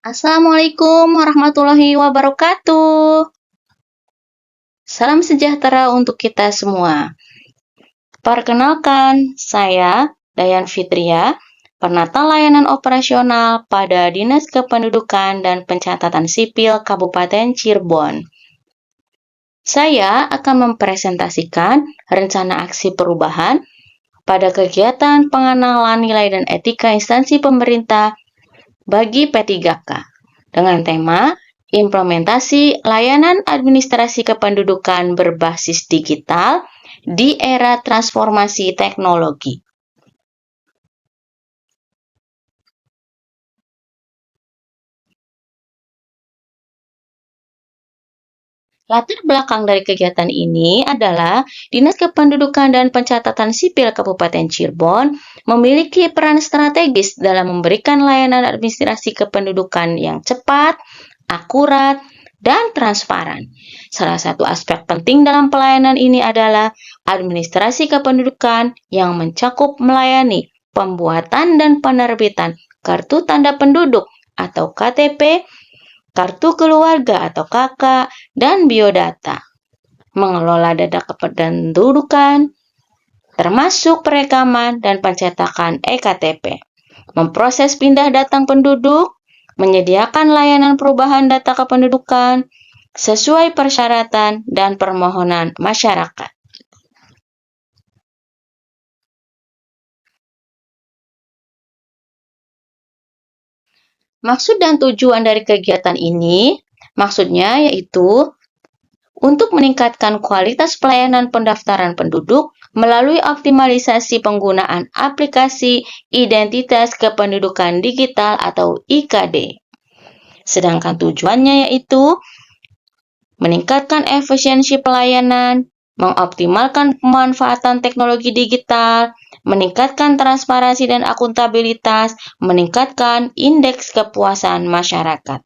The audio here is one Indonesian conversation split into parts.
Assalamualaikum warahmatullahi wabarakatuh. Salam sejahtera untuk kita semua. Perkenalkan, saya Dayan Fitria, penata layanan operasional pada Dinas Kependudukan dan Pencatatan Sipil Kabupaten Cirebon. Saya akan mempresentasikan rencana aksi perubahan pada kegiatan pengenalan nilai dan etika instansi pemerintah bagi P3K dengan tema implementasi layanan administrasi kependudukan berbasis digital di era transformasi teknologi. Latar belakang dari kegiatan ini adalah Dinas Kependudukan dan Pencatatan Sipil Kabupaten Cirebon memiliki peran strategis dalam memberikan layanan administrasi kependudukan yang cepat, akurat, dan transparan. Salah satu aspek penting dalam pelayanan ini adalah administrasi kependudukan yang mencakup melayani pembuatan dan penerbitan kartu tanda penduduk atau KTP, kartu keluarga atau KK, dan biodata. Mengelola data kependudukan, termasuk perekaman dan pencetakan eKTP. Memproses pindah datang penduduk, menyediakan layanan perubahan data kependudukan sesuai persyaratan dan permohonan masyarakat. Maksud dan tujuan dari kegiatan ini, maksudnya yaitu untuk meningkatkan kualitas pelayanan pendaftaran penduduk melalui optimalisasi penggunaan aplikasi Identitas Kependudukan Digital atau IKD. Sedangkan tujuannya yaitu meningkatkan efisiensi pelayanan, mengoptimalkan pemanfaatan teknologi digital, meningkatkan transparansi dan akuntabilitas, meningkatkan indeks kepuasan masyarakat.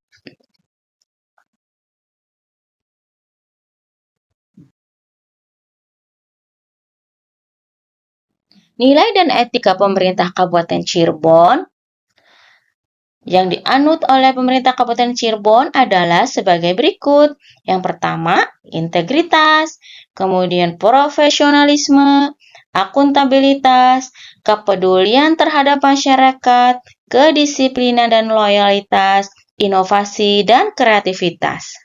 Nilai dan etika pemerintah Kabupaten Cirebon yang dianut oleh pemerintah Kabupaten Cirebon adalah sebagai berikut. Yang pertama, integritas, kemudian profesionalisme, akuntabilitas, kepedulian terhadap masyarakat, kedisiplinan dan loyalitas, inovasi, dan kreativitas.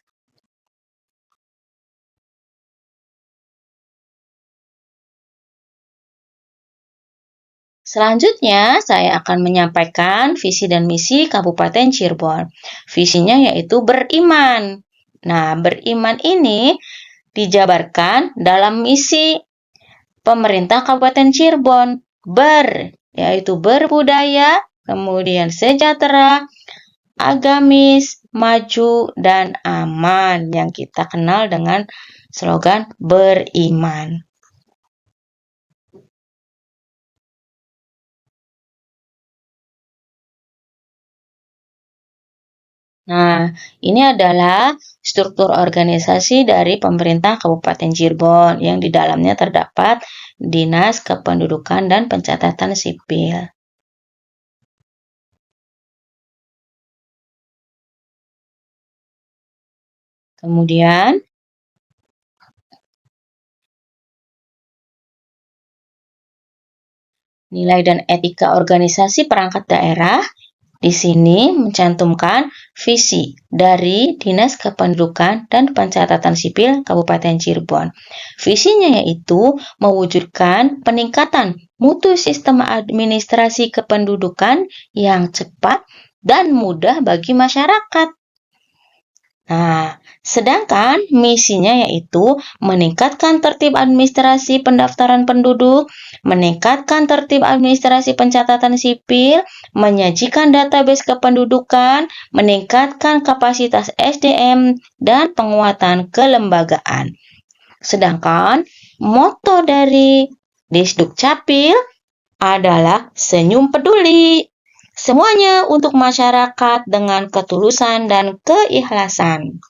Selanjutnya, saya akan menyampaikan visi dan misi Kabupaten Cirebon. Visinya yaitu beriman. Nah, beriman ini dijabarkan dalam misi pemerintah Kabupaten Cirebon. Yaitu berbudaya, kemudian sejahtera, agamis, maju, dan aman yang kita kenal dengan slogan beriman. Nah, ini adalah struktur organisasi dari pemerintah Kabupaten Cirebon yang di dalamnya terdapat Dinas Kependudukan dan Pencatatan Sipil. Kemudian, nilai dan etika organisasi perangkat daerah. Di sini mencantumkan visi dari Dinas Kependudukan dan Pencatatan Sipil Kabupaten Cirebon. Visinya yaitu mewujudkan peningkatan mutu sistem administrasi kependudukan yang cepat dan mudah bagi masyarakat. Nah, sedangkan misinya yaitu meningkatkan tertib administrasi pendaftaran penduduk, meningkatkan tertib administrasi pencatatan sipil, menyajikan database kependudukan, meningkatkan kapasitas SDM, dan penguatan kelembagaan. Sedangkan moto dari Disduk Capil adalah senyum peduli. Semuanya untuk masyarakat dengan ketulusan dan keikhlasan.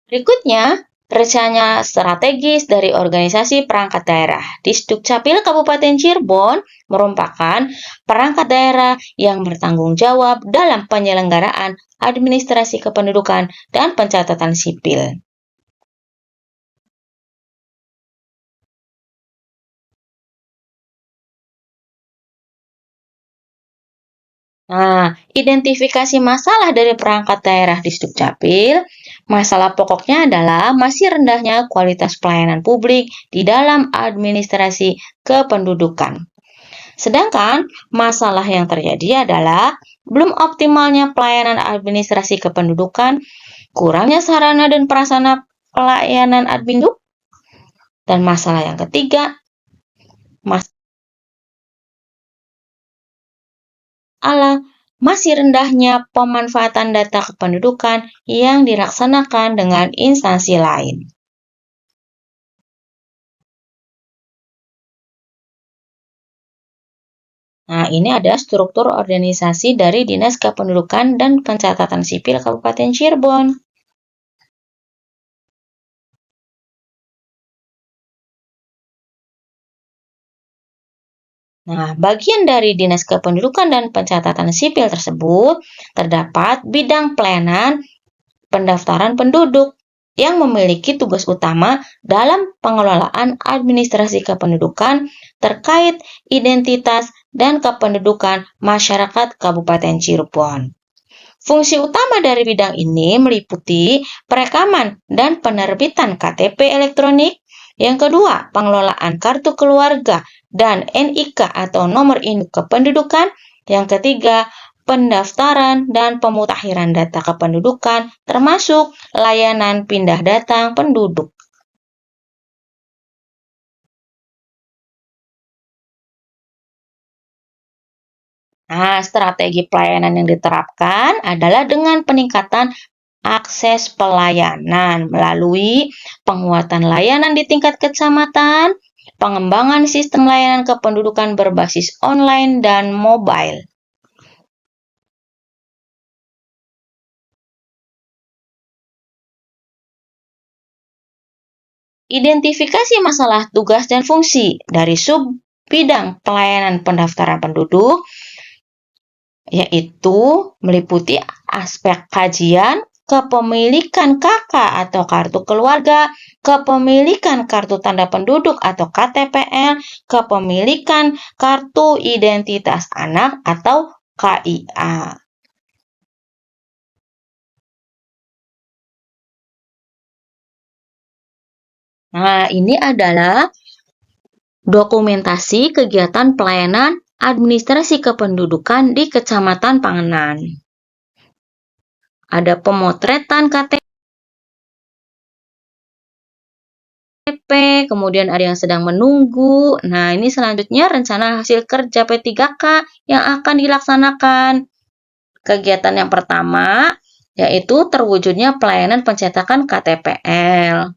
Berikutnya, rencana strategis dari organisasi perangkat daerah. Disdukcapil Kabupaten Cirebon merupakan perangkat daerah yang bertanggung jawab dalam penyelenggaraan administrasi kependudukan dan pencatatan sipil. Nah, identifikasi masalah dari perangkat daerah di Dukcapil, masalah pokoknya adalah masih rendahnya kualitas pelayanan publik di dalam administrasi kependudukan. Sedangkan masalah yang terjadi adalah belum optimalnya pelayanan administrasi kependudukan, kurangnya sarana dan prasarana pelayanan adminduk, dan masalah yang ketiga, masih rendahnya pemanfaatan data kependudukan yang dilaksanakan dengan instansi lain. Nah, ini ada struktur organisasi dari Dinas Kependudukan dan Pencatatan Sipil Kabupaten Cirebon. Nah, bagian dari Dinas Kependudukan dan Pencatatan Sipil tersebut terdapat bidang pelayanan pendaftaran penduduk yang memiliki tugas utama dalam pengelolaan administrasi kependudukan terkait identitas dan kependudukan masyarakat Kabupaten Cirebon. Fungsi utama dari bidang ini meliputi perekaman dan penerbitan KTP elektronik. Yang kedua, pengelolaan kartu keluarga dan NIK atau nomor induk kependudukan. Yang ketiga, pendaftaran dan pemutakhiran data kependudukan termasuk layanan pindah datang penduduk. Nah, strategi pelayanan yang diterapkan adalah dengan peningkatan akses pelayanan melalui penguatan layanan di tingkat kecamatan, pengembangan sistem layanan kependudukan berbasis online dan mobile. Identifikasi masalah tugas dan fungsi dari sub bidang pelayanan pendaftaran penduduk, yaitu meliputi aspek kajian, kepemilikan KK atau kartu keluarga, kepemilikan kartu tanda penduduk atau KTPL, kepemilikan kartu identitas anak atau KIA. Nah, ini adalah dokumentasi kegiatan pelayanan administrasi kependudukan di Kecamatan Panganan. Ada pemotretan KTP, kemudian ada yang sedang menunggu. Nah, ini selanjutnya rencana hasil kerja P3K yang akan dilaksanakan. Kegiatan yang pertama yaitu terwujudnya pelayanan pencetakan KTPL.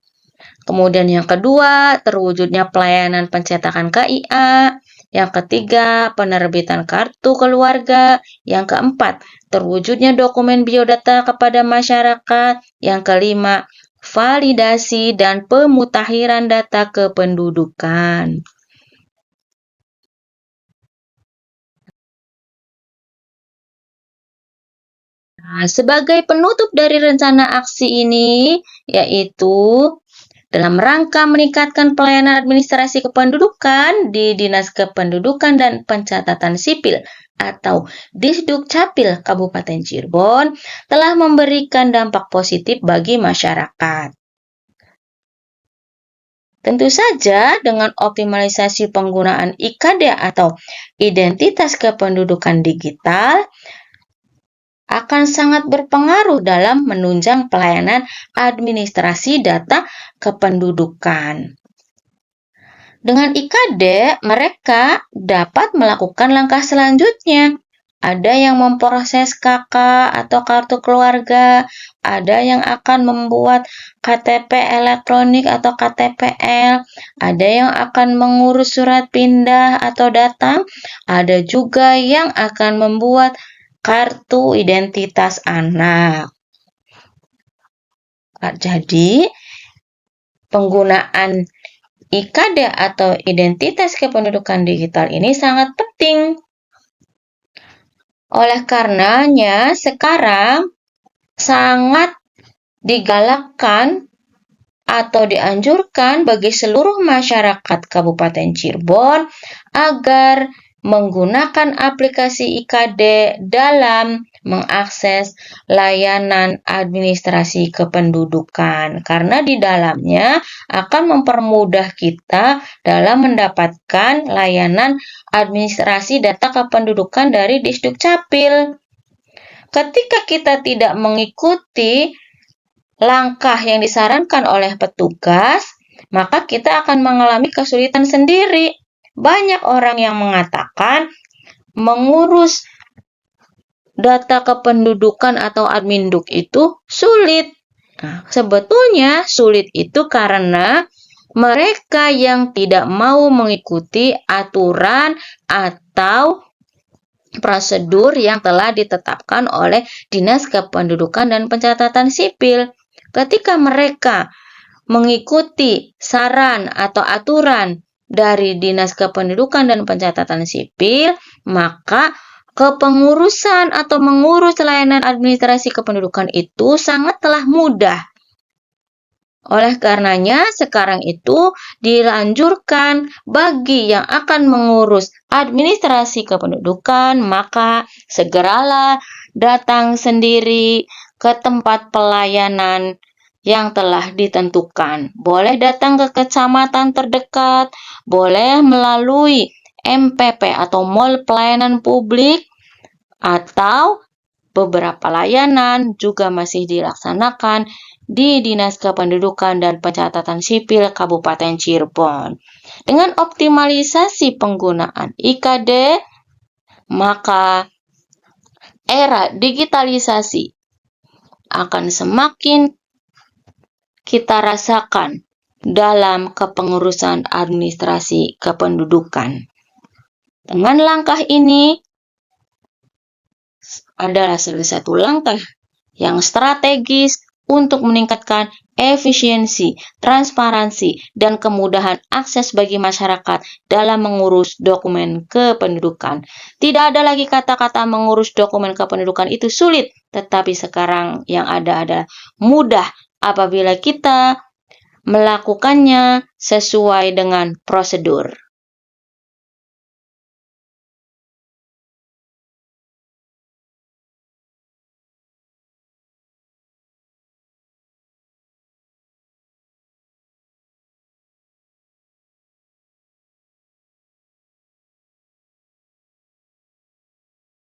Kemudian yang kedua, terwujudnya pelayanan pencetakan KIA. Yang ketiga, penerbitan kartu keluarga. Yang keempat, terwujudnya dokumen biodata kepada masyarakat. Yang kelima, validasi dan pemutakhiran data kependudukan. Nah, sebagai penutup dari rencana aksi ini, yaitu dalam rangka meningkatkan pelayanan administrasi kependudukan di Dinas Kependudukan dan Pencatatan Sipil atau Disdukcapil Kabupaten Cirebon telah memberikan dampak positif bagi masyarakat. Tentu saja dengan optimalisasi penggunaan IKD atau identitas kependudukan digital akan sangat berpengaruh dalam menunjang pelayanan administrasi data kependudukan. Dengan IKD, mereka dapat melakukan langkah selanjutnya. Ada yang memproses KK atau kartu keluarga, ada yang akan membuat KTP elektronik atau KTPL, ada yang akan mengurus surat pindah atau datang, ada juga yang akan membuat kartu identitas anak. Jadi, penggunaan IKD atau identitas kependudukan digital ini sangat penting. Oleh karenanya, sekarang sangat digalakkan atau dianjurkan bagi seluruh masyarakat Kabupaten Cirebon agar menggunakan aplikasi IKD dalam mengakses layanan administrasi kependudukan, karena di dalamnya akan mempermudah kita dalam mendapatkan layanan administrasi data kependudukan dari Disduk Capil. Ketika kita tidak mengikuti langkah yang disarankan oleh petugas, maka kita akan mengalami kesulitan sendiri. Banyak orang yang mengatakan mengurus data kependudukan atau adminduk itu sulit. Nah, sebetulnya sulit itu karena mereka yang tidak mau mengikuti aturan atau prosedur yang telah ditetapkan oleh Dinas Kependudukan dan Pencatatan Sipil. Ketika mereka mengikuti saran atau aturan dari Dinas Kependudukan dan Pencatatan Sipil, maka kepengurusan atau mengurus layanan administrasi kependudukan itu sangatlah mudah. Oleh karenanya, sekarang itu dianjurkan bagi yang akan mengurus administrasi kependudukan, maka segeralah datang sendiri ke tempat pelayanan yang telah ditentukan. Boleh datang ke kecamatan terdekat, boleh melalui MPP atau Mall Pelayanan Publik, atau beberapa layanan juga masih dilaksanakan di Dinas Kependudukan dan Pencatatan Sipil Kabupaten Cirebon. Dengan optimalisasi penggunaan IKD, maka era digitalisasi akan semakin kita rasakan dalam kepengurusan administrasi kependudukan. Dengan langkah ini adalah salah satu langkah yang strategis untuk meningkatkan efisiensi, transparansi, dan kemudahan akses bagi masyarakat dalam mengurus dokumen kependudukan. Tidak ada lagi kata-kata mengurus dokumen kependudukan itu sulit, tetapi sekarang yang ada adalah mudah apabila kita melakukannya sesuai dengan prosedur.